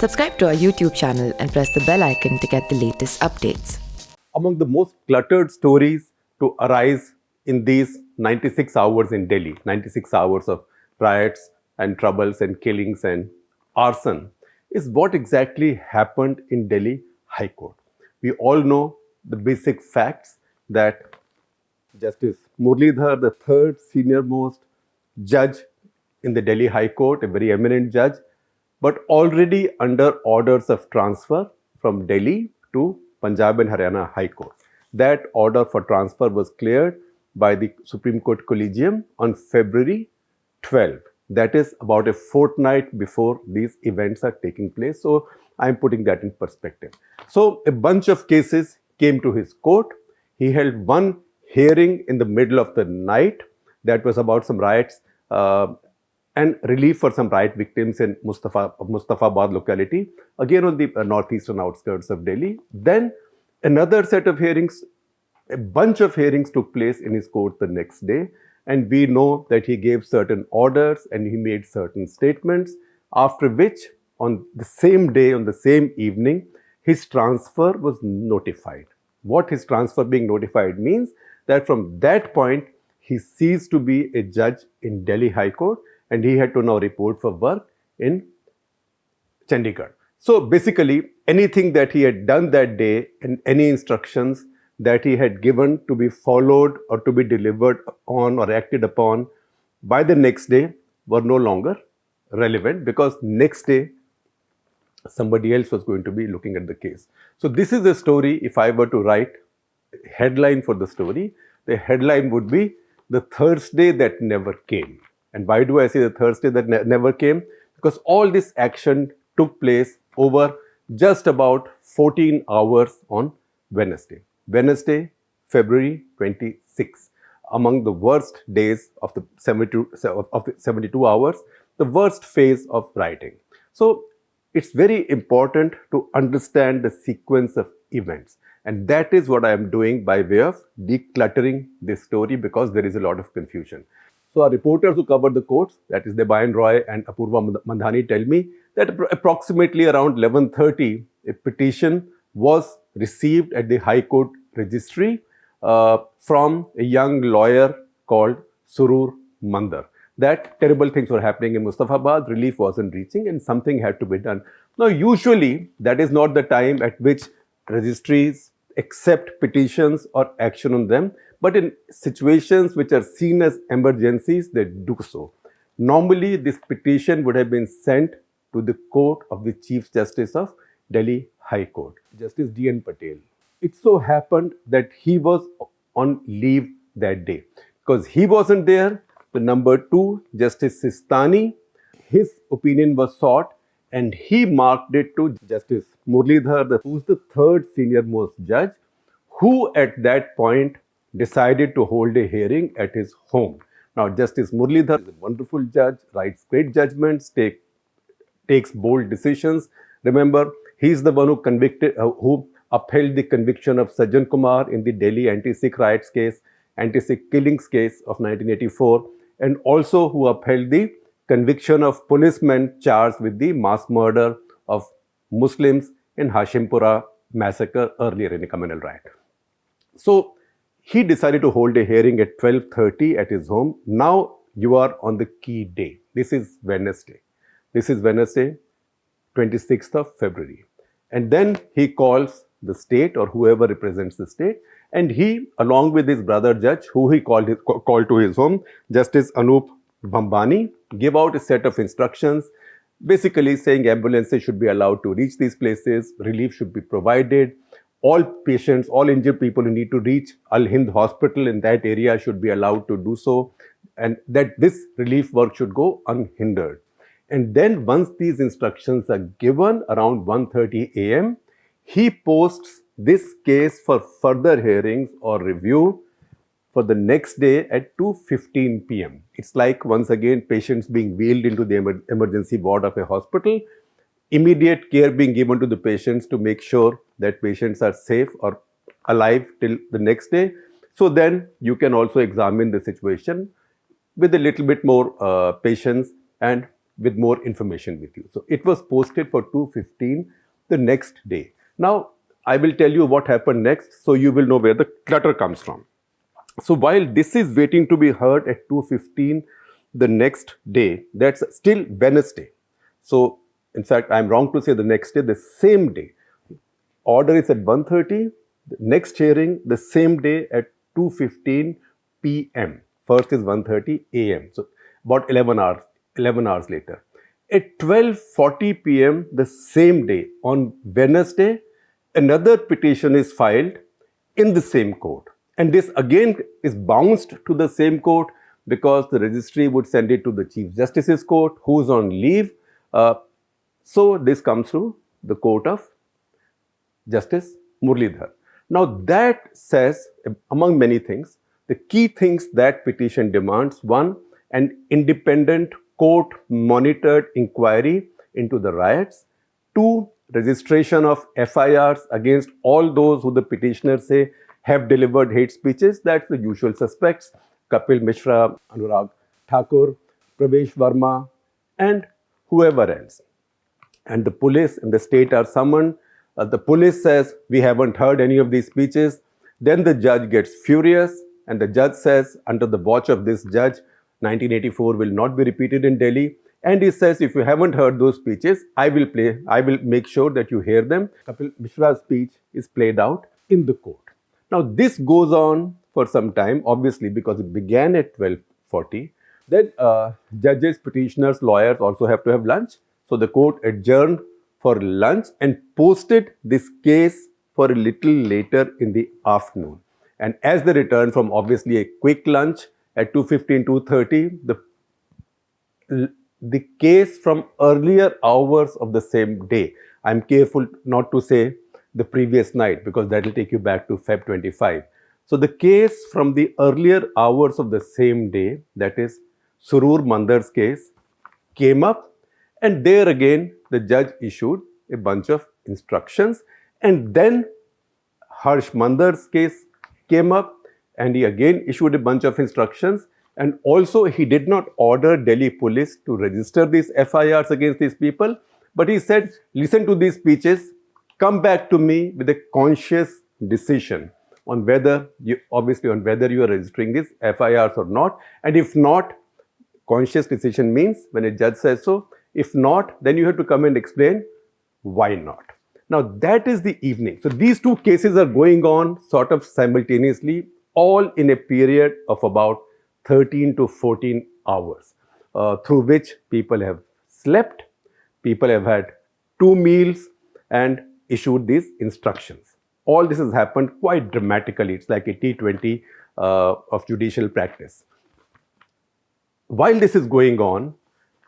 Subscribe to our YouTube channel and press the bell icon to get the latest updates. Among the most cluttered stories to arise in these 96 hours in Delhi, 96 hours of riots and troubles and killings and arson, is what exactly happened in Delhi High Court. We all know the basic facts that Justice Muralidhar, the third senior most judge in the Delhi High Court, a very eminent judge, but already under orders of transfer from Delhi to Punjab and Haryana High Court. That order for transfer was cleared by the Supreme Court Collegium on February 12. That is about a fortnight before these events are taking place. So I'm putting that in perspective. So a bunch of cases came to his court. He held one hearing in the middle of the night that was about some riots and relief for some riot victims in Mustafabad locality, again on the northeastern outskirts of Delhi. Then another set of hearings, a bunch of hearings took place in his court the next day. And we know that he gave certain orders and he made certain statements, after which on the same day, on the same evening, his transfer was notified. What his transfer being notified means that from that point, he ceased to be a judge in Delhi High Court and he had to now report for work in Chandigarh. So basically, anything that he had done that day and any instructions that he had given to be followed or to be delivered on or acted upon by the next day were no longer relevant, because next day somebody else was going to be looking at the case. So this is a story. If I were to write a headline for the story, the headline would be "The Thursday That Never Came." And why do I say the Thursday that never came? Because all this action took place over just about 14 hours on Wednesday. Wednesday, February 26. Among the worst days of the 72 hours, the worst phase of rioting. So it's very important to understand the sequence of events. And that is what I am doing by way of decluttering this story, because there is a lot of confusion. So our reporters who cover the courts, that is Debayan Roy and Apurva Mandhani, tell me that approximately around 11:30, a petition was received at the High Court registry from a young lawyer called Surur Mandar. That terrible things were happening in Mustafabad, relief wasn't reaching and something had to be done. Now, usually that is not the time at which registries accept petitions or action on them, but in situations which are seen as emergencies, they do so. Normally, this petition would have been sent to the court of the Chief Justice of Delhi High Court, Justice D.N. Patel. It so happened that he was on leave that day. Because he wasn't there, the number 2, Justice Sistani, his opinion was sought and he marked it to Justice Muralidhar, who's the third senior most judge, who at that point decided to hold a hearing at his home. Now, Justice Muralidhar is a wonderful judge, writes great judgments, takes bold decisions. Remember, he's the one who upheld the conviction of Sajjan Kumar in the Delhi anti-Sikh riots case, anti-Sikh killings case of 1984, and also who upheld the conviction of policemen charged with the mass murder of Muslims in Hashimpura massacre earlier in the communal riot. So he decided to hold a hearing at 12:30 at his home. Now you are on the key day. This is Wednesday. This is Wednesday, 26th of February. And then he calls the state or whoever represents the state, and he, along with his brother judge, who he called to his home, Justice Anup Bhambani, gave out a set of instructions, basically saying ambulances should be allowed to reach these places, relief should be provided, all patients, all injured people who need to reach Al Hind Hospital in that area should be allowed to do so, and that this relief work should go unhindered. And then once these instructions are given around 1:30 a.m., he posts this case for further hearings or review for the next day at 2:15 p.m. It's like, once again, patients being wheeled into the emergency ward of a hospital, immediate care being given to the patients to make sure that patients are safe or alive till the next day. So then you can also examine the situation with a little bit more patience and with more information with you. So it was posted for 2:15 the next day. Now, I will tell you what happened next so you will know where the clutter comes from. So while this is waiting to be heard at 2:15 the next day, that's still Wednesday. So in fact, I'm wrong to say the next day, the same day. Order is at 1:30, the next hearing the same day at 2:15 p.m. First is 1:30 a.m. So about 11 hours later. At 12:40 p.m. the same day on Wednesday, another petition is filed in the same court. And this again is bounced to the same court because the registry would send it to the Chief Justice's court, who's on leave. So this comes to the court of Justice Muralidhar. Now that says, among many things, the key things that petition demands: one, an independent court-monitored inquiry into the riots; two, registration of FIRs against all those who the petitioners say have delivered hate speeches. That's the usual suspects: Kapil Mishra, Anurag Thakur, Pravesh Verma, and whoever else. And the police and the state are summoned. The police says, we haven't heard any of these speeches. Then the judge gets furious, and the judge says, under the watch of this judge, 1984 will not be repeated in Delhi. And he says, if you haven't heard those speeches, I will make sure that you hear them. Kapil Mishra's speech is played out in the court. Now, this goes on for some time, obviously, because it began at 12:40. Then judges, petitioners, lawyers also have to have lunch. So the court adjourned for lunch and posted this case for a little later in the afternoon. And as they returned from obviously a quick lunch at 2:15, 2:30, the case from earlier hours of the same day. I'm careful not to say the previous night because that will take you back to Feb 25. So the case from the earlier hours of the same day, that is Surur Mandar's case, came up, and there again the judge issued a bunch of instructions. And then Harsh Mandar's case came up, and he again issued a bunch of instructions. And also, he did not order Delhi police to register these FIRs against these people, but he said, listen to these speeches, come back to me with a conscious decision on whether you are registering these FIRs or not. And if not, conscious decision means when a judge says so. If not, then you have to come and explain why not. Now, that is the evening. So these two cases are going on sort of simultaneously, all in a period of about 13 to 14 hours, through which people have slept, people have had 2 meals, and issued these instructions. All this has happened quite dramatically. It's like a T20 of judicial practice. While this is going on,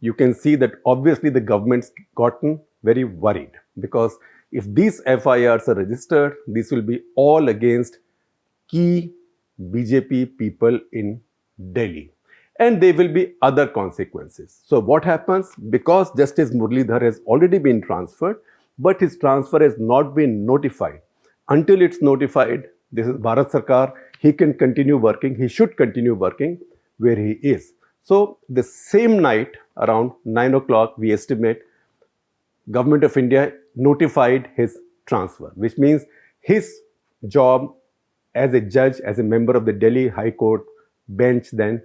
you can see that obviously the government's gotten very worried, because if these FIRs are registered, these will be all against key BJP people in Delhi. And there will be other consequences. So what happens? Because Justice Muralidhar has already been transferred, but his transfer has not been notified. Until it's notified, this is Bharat Sarkar, he can continue working, he should continue working where he is. So the same night, around 9 o'clock, we estimate, Government of India notified his transfer, which means his job as a judge, as a member of the Delhi High Court bench then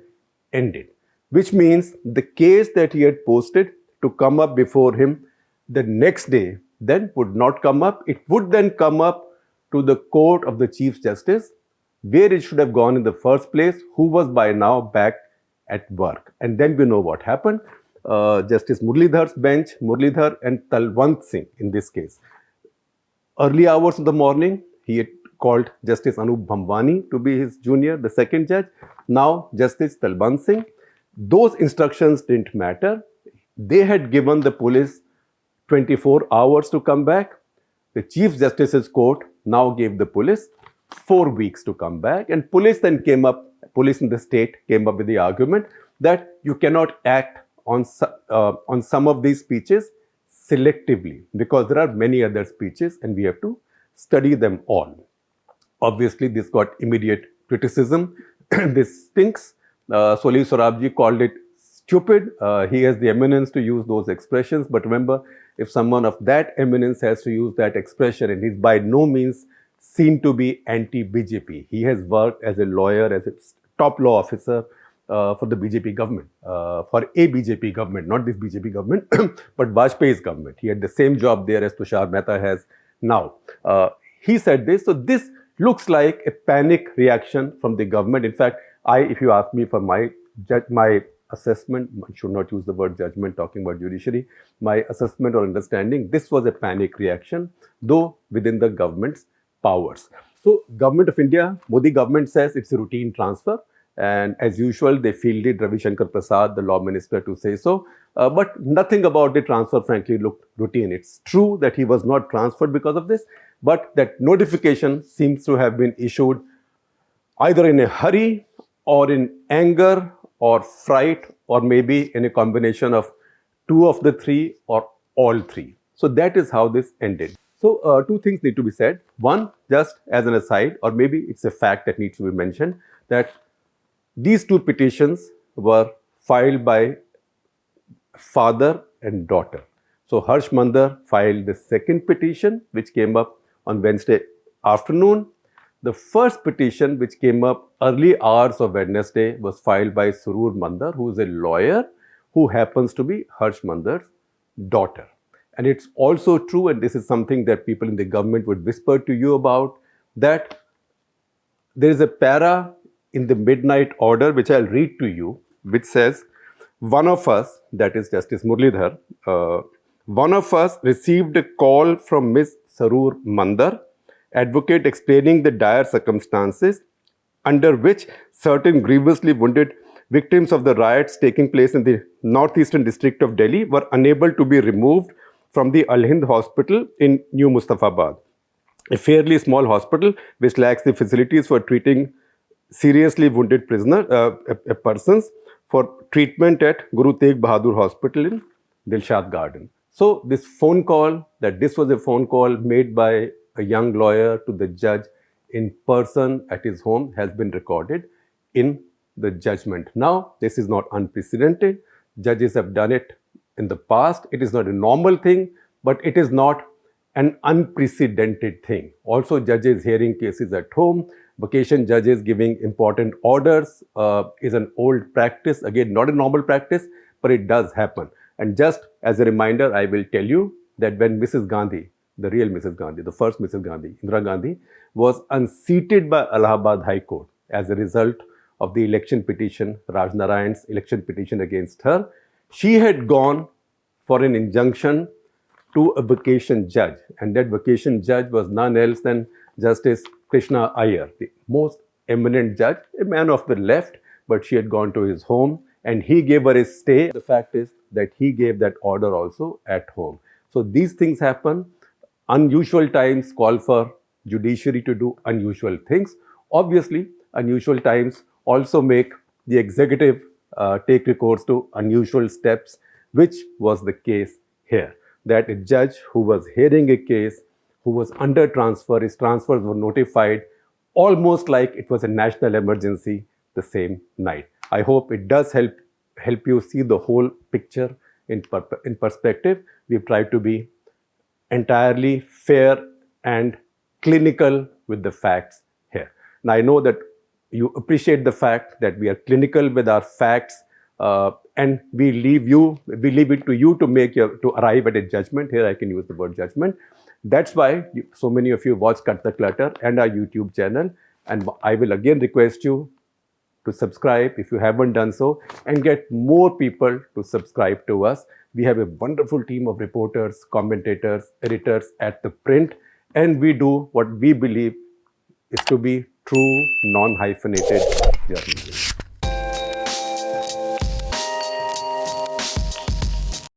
ended. Which means the case that he had posted to come up before him the next day then would not come up. It would then come up to the court of the Chief Justice, where it should have gone in the first place, who was by now back at work. And then we know what happened. Justice Muralidhar's bench, Muralidhar and Talwant Singh in this case. Early hours of the morning, he had called Justice Anup Bhambani to be his junior, the second judge. Now, Justice Talwant Singh. Those instructions didn't matter. They had given the police 24 hours to come back. The Chief Justice's court now gave the police 4 weeks to come back. And police then came up, police in the state came up with the argument that you cannot act on some of these speeches selectively, because there are many other speeches and we have to study them all. Obviously, this got immediate criticism. This stinks. Soli Sorabji called it stupid. He has the eminence to use those expressions. But remember, if someone of that eminence has to use that expression, and he's by no means seen to be anti-BJP. He has worked as a lawyer, as a top law officer for the BJP government, for a BJP government, not this BJP government, but Vajpayee's government. He had the same job there as Tushar Mehta has now. He said this. So this looks like a panic reaction from the government. In fact, if you ask me for my assessment, I should not use the word judgment talking about judiciary, my assessment or understanding, this was a panic reaction, though within the government's powers. So Government of India, Modi government says it's a routine transfer. And as usual, they fielded Ravi Shankar Prasad, the law minister, to say so. But nothing about the transfer, frankly, looked routine. It's true that he was not transferred because of this, but that notification seems to have been issued either in a hurry or in anger or fright, or maybe in a combination of two of the three or all three. So that is how this ended. So two things need to be said. One, just as an aside, or maybe it's a fact that needs to be mentioned, that these two petitions were filed by father and daughter. So Harsh Mandar filed the second petition, which came up on Wednesday afternoon. The first petition, which came up early hours of Wednesday, was filed by Surur Mandar, who is a lawyer who happens to be Harsh Mandar's daughter. And it's also true, and this is something that people in the government would whisper to you about, that there is a para in the midnight order, which I'll read to you, which says, one of us, that is Justice Muralidhar, one of us received a call from Ms. Surur Mandar, advocate, explaining the dire circumstances under which certain grievously wounded victims of the riots taking place in the northeastern district of Delhi were unable to be removed from the Al Hind hospital in New Mustafabad, a fairly small hospital which lacks the facilities for treating seriously wounded persons for treatment at Guru Tegh Bahadur Hospital in Dilshad Garden. So this phone call, that this was a phone call made by a young lawyer to the judge in person at his home, has been recorded in the judgment. Now, this is not unprecedented. Judges have done it in the past. It is not a normal thing, but it is not an unprecedented thing. Also, judges hearing cases at home, vacation judges giving important orders is an old practice. Again, not a normal practice, but it does happen. And just as a reminder, I will tell you that when Mrs. Gandhi, the real Mrs. Gandhi, the first Mrs. Gandhi, Indira Gandhi, was unseated by Allahabad High Court as a result of the election petition, Raj Narayan's election petition against her, she had gone for an injunction to a vacation judge. And that vacation judge was none else than Justice Krishna Iyer, the most eminent judge, a man of the left, but she had gone to his home and he gave her a stay. The fact is that he gave that order also at home. So these things happen. Unusual times call for judiciary to do unusual things. Obviously, unusual times also make the executive take recourse to unusual steps, which was the case here. That a judge who was hearing a case, who was under transfer, his transfers were notified almost like it was a national emergency the same night. I hope it does help you see the whole picture in perspective. We've tried to be entirely fair and clinical with the facts here. Now, I know that you appreciate the fact that we are clinical with our facts, and we leave it to you to arrive at a judgment. Here I can use the word judgment. That's why so many of you watch Cut the Clutter and our YouTube channel. And I will again request you to subscribe if you haven't done so, and get more people to subscribe to us. We have a wonderful team of reporters, commentators, editors at The Print, and we do what we believe is to be true, non-hyphenated journalism.